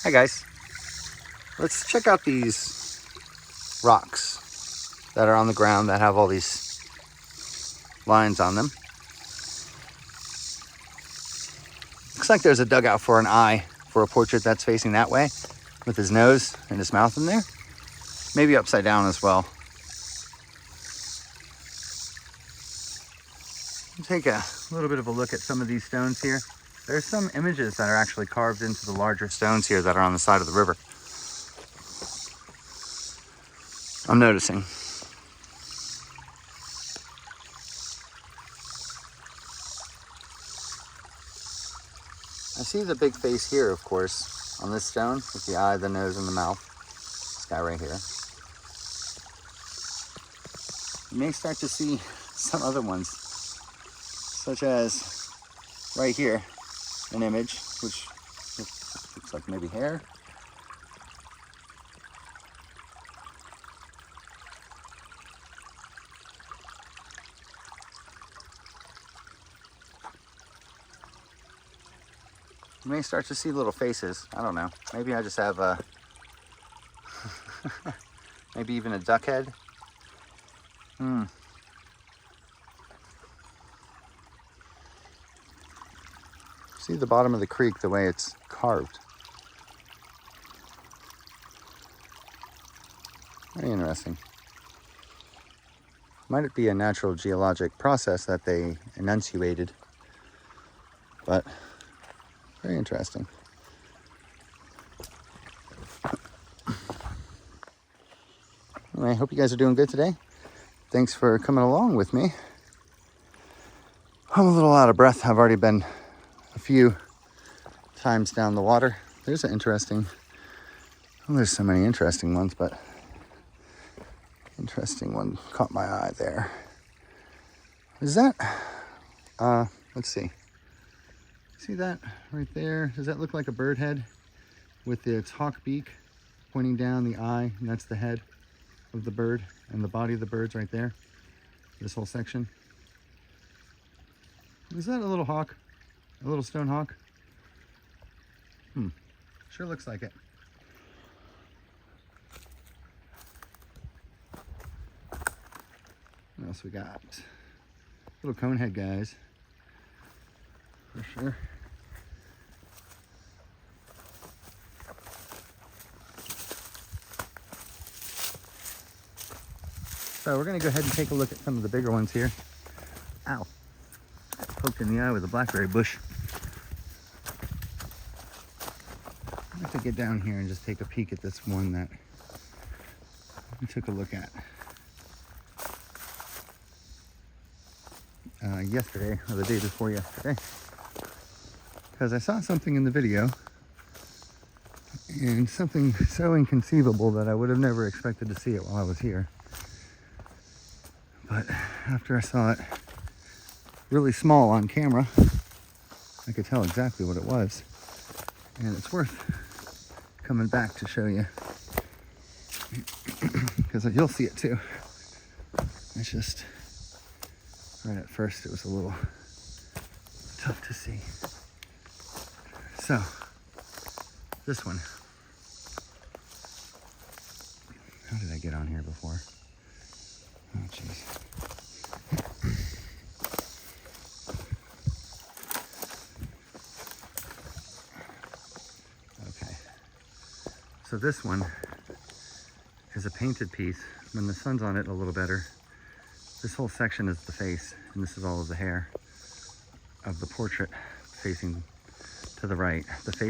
Hi guys, let's check out these rocks that are on the ground that have all these lines on them. Looks like there's a dugout for an eye for a portrait that's facing that way with his nose and his mouth in there. Maybe upside down as well. Take a little bit of a look at some of these stones here. There's some images that are actually carved into the larger stones here that are on the side of the river. I'm noticing. I see the big face here, of course, on this stone with the eye, the nose, and the mouth. This guy right here. You may start to see some other ones, such as right here, an image which looks like maybe hair. You may start to see little faces. I don't know. Maybe I just have a maybe even a duck head. See the bottom of the creek, the way it's carved. Very interesting. Might it be a natural geologic process that they enunciated, but very interesting. Anyway, I hope you guys are doing good today. Thanks for coming along with me. I'm a little out of breath. I've already been a few times down the water. There's an interesting, well, there's so many interesting ones, but interesting one caught my eye there. Is that, let's see. See that right there? Does that look like a bird head with its hawk beak pointing down the eye? And that's the head of the bird, and the body of the bird's right there. This whole section. Is that a little hawk? A little stone hawk? Sure looks like it. What else we got? Little conehead guys. For sure. So we're gonna go ahead and take a look at some of the bigger ones here. Ow. Poked in the eye with a blackberry bush. I have to get down here and just take a peek at this one that we took a look at yesterday, or the day before yesterday. Because I saw something in the video, and something so inconceivable that I would have never expected to see it while I was here. But after I saw it really small on camera, I could tell exactly what it was. And it's worth coming back to show you, because you'll see it too. It's just, right at first it was a little tough to see. So, this one. How did I get on here before? Oh, jeez. Okay. So this one is a painted piece. When the sun's on it a little better, this whole section is the face, and this is all of the hair of the portrait facing to the right. The face